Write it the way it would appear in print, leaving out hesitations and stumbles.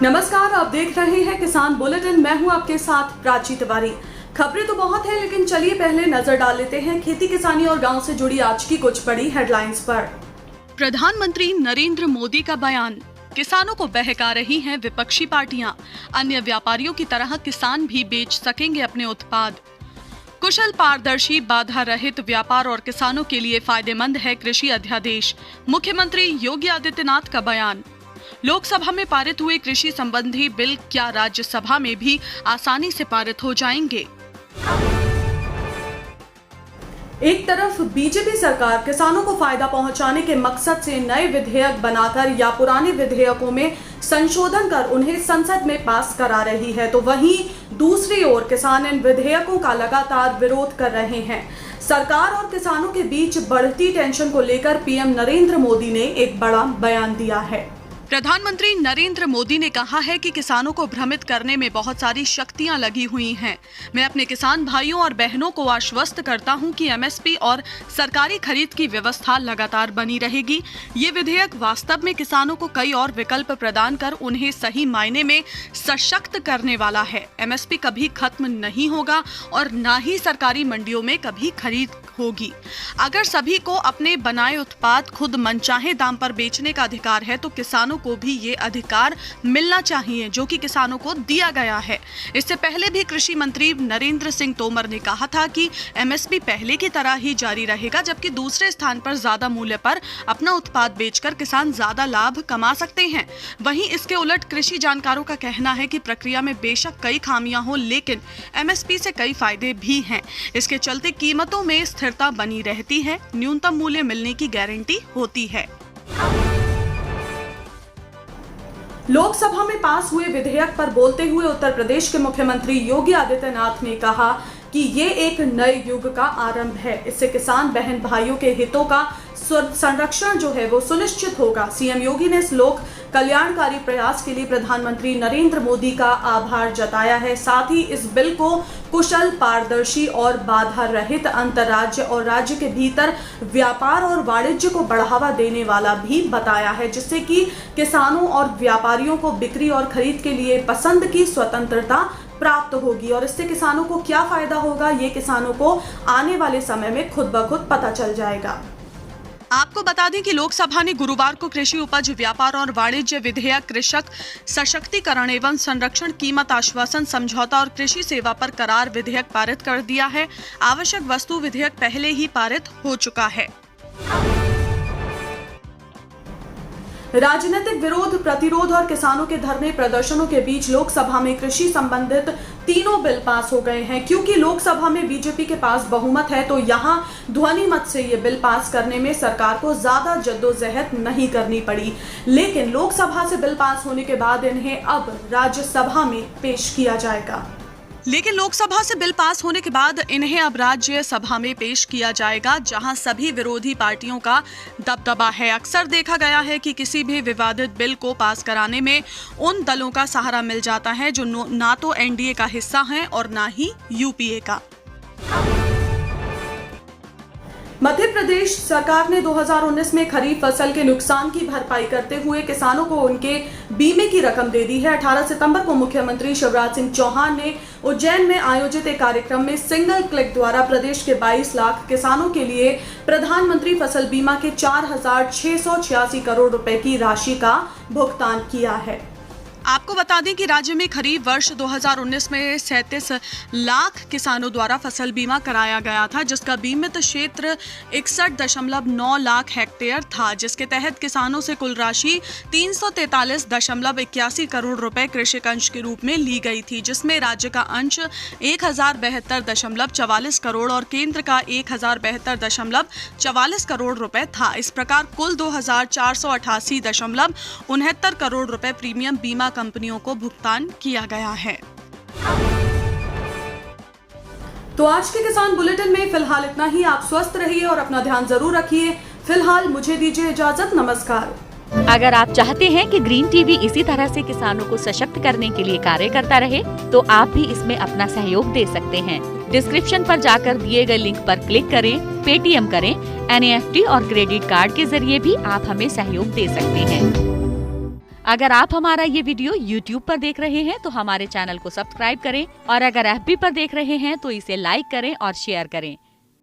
नमस्कार, आप देख रहे हैं किसान बुलेटिन। मैं हूं आपके साथ प्राची तिवारी। खबरें तो बहुत हैं, लेकिन चलिए पहले नजर डाल लेते हैं खेती किसानी और गांव से जुड़ी आज की कुछ बड़ी हेडलाइंस पर। प्रधानमंत्री नरेंद्र मोदी का बयान, किसानों को बहका रही हैं विपक्षी पार्टियां। अन्य व्यापारियों की तरह किसान भी बेच सकेंगे अपने उत्पाद। कुशल, पारदर्शी, बाधा रहित व्यापार और किसानों के लिए फायदेमंद है कृषि अध्यादेश। मुख्यमंत्री योगी आदित्यनाथ का बयान। लोकसभा में पारित हुए कृषि संबंधी बिल क्या राज्यसभा में भी आसानी से पारित हो जाएंगे? एक तरफ बीजेपी सरकार किसानों को फायदा पहुंचाने के मकसद से नए विधेयक बनाकर या पुराने विधेयकों में संशोधन कर उन्हें संसद में पास करा रही है, तो वहीं दूसरी ओर किसान इन विधेयकों का लगातार विरोध कर रहे हैं। सरकार और किसानों के बीच बढ़ती टेंशन को लेकर पीएम नरेंद्र मोदी ने एक बड़ा बयान दिया है। प्रधानमंत्री नरेंद्र मोदी ने कहा है कि किसानों को भ्रमित करने में बहुत सारी शक्तियां लगी हुई हैं। मैं अपने किसान भाइयों और बहनों को आश्वस्त करता हूं कि एमएसपी और सरकारी खरीद की व्यवस्था लगातार बनी रहेगी। ये विधेयक वास्तव में किसानों को कई और विकल्प प्रदान कर उन्हें सही मायने में सशक्त करने वाला है। एमएसपी कभी खत्म नहीं होगा और न ही सरकारी मंडियों में कभी खरीद होगी। अगर सभी को अपने बनाए उत्पाद खुद मनचाहे दाम पर बेचने का अधिकार है, तो किसानों को भी ये अधिकार मिलना चाहिए जो कि किसानों को दिया गया है। इससे पहले भी कृषि मंत्री नरेंद्र सिंह तोमर ने कहा था कि एमएसपी पहले की तरह ही जारी रहेगा, जबकि दूसरे स्थान पर ज्यादा मूल्य पर अपना उत्पाद बेचकर किसान ज्यादा लाभ कमा सकते हैं। वहीं इसके उलट कृषि जानकारों का कहना है कि प्रक्रिया में बेशक कई खामियां हो, लेकिन एमएसपी से कई फायदे भी हैं। इसके चलते कीमतों में स्थिरता बनी रहती है, न्यूनतम मूल्य मिलने की गारंटी होती है। लोकसभा में पास हुए विधेयक पर बोलते हुए उत्तर प्रदेश के मुख्यमंत्री योगी आदित्यनाथ ने कहा कि ये एक नए युग का आरंभ है। इससे किसान बहन भाइयों के हितों का संरक्षण जो है वो सुनिश्चित होगा। सीएम योगी ने इस लोक कल्याणकारी प्रयास के लिए प्रधानमंत्री नरेंद्र मोदी का आभार जताया है। साथ ही इस बिल को कुशल, पारदर्शी और बाधा रहित अंतर्राज्य और राज्य के भीतर व्यापार और वाणिज्य को बढ़ावा देने वाला भी बताया है, जिससे कि किसानों और व्यापारियों को बिक्री और खरीद के लिए पसंद की स्वतंत्रता प्राप्त होगी। और इससे किसानों को क्या फायदा होगा, ये किसानों को आने वाले समय में खुद ब खुद पता चल जाएगा। आपको बता दें कि लोकसभा ने गुरुवार को कृषि उपज व्यापार और वाणिज्य विधेयक, कृषक सशक्तिकरण एवं संरक्षण, कीमत आश्वासन समझौता और कृषि सेवा पर करार विधेयक पारित कर दिया है। आवश्यक वस्तु विधेयक पहले ही पारित हो चुका है। राजनीतिक विरोध, प्रतिरोध और किसानों के धरने प्रदर्शनों के बीच लोकसभा में कृषि संबंधित तीनों बिल पास हो गए हैं। क्योंकि लोकसभा में बीजेपी के पास बहुमत है, तो यहां ध्वनि मत से ये बिल पास करने में सरकार को ज्यादा जद्दोजहद नहीं करनी पड़ी। लेकिन लोकसभा से बिल पास होने के बाद इन्हें अब राज्यसभा में पेश किया जाएगा। राज्यसभा में पेश किया जाएगा, जहां सभी विरोधी पार्टियों का दबदबा है। अक्सर देखा गया है कि किसी भी विवादित बिल को पास कराने में उन दलों का सहारा मिल जाता है जो ना तो एनडीए का हिस्सा हैं और ना ही यूपीए का। मध्य प्रदेश सरकार ने 2019 में खरीफ फसल के नुकसान की भरपाई करते हुए किसानों को उनके बीमे की रकम दे दी है। 18 सितंबर को मुख्यमंत्री शिवराज सिंह चौहान ने उज्जैन में आयोजित एक कार्यक्रम में सिंगल क्लिक द्वारा प्रदेश के 22 लाख किसानों के लिए प्रधानमंत्री फसल बीमा के 4,686 करोड़ रुपए की राशि का भुगतान किया है। आपको बता दें कि राज्य में खरीफ वर्ष 2019 में 37 लाख किसानों द्वारा फसल बीमा कराया गया था, जिसका बीमित क्षेत्र 61.9 लाख हेक्टेयर था, जिसके तहत किसानों से कुल राशि 343.81 करोड़ रुपए कृषि अंश के रूप में ली गई थी, जिसमें राज्य का अंश 1072.44 करोड़ और केंद्र का 1072.44 करोड़ रुपए था। इस प्रकार कुल 2488.69 करोड़ रुपए प्रीमियम बीमा कंपनियों को भुगतान किया गया है। तो आज के किसान बुलेटिन में फिलहाल इतना ही। आप स्वस्थ रहिए और अपना ध्यान जरूर रखिए। फिलहाल मुझे दीजिए इजाजत। नमस्कार। अगर आप चाहते हैं कि ग्रीन टीवी इसी तरह से किसानों को सशक्त करने के लिए कार्य करता रहे, तो आप भी इसमें अपना सहयोग दे सकते हैं। डिस्क्रिप्शन पर जाकर दिए गए लिंक पर क्लिक करें, पेटीएम करें, NEFT और क्रेडिट कार्ड के जरिए भी आप हमें सहयोग दे सकते हैं। अगर आप हमारा ये वीडियो YouTube पर देख रहे हैं तो हमारे चैनल को सब्सक्राइब करें और अगर FB पर देख रहे हैं तो इसे लाइक करें और शेयर करें।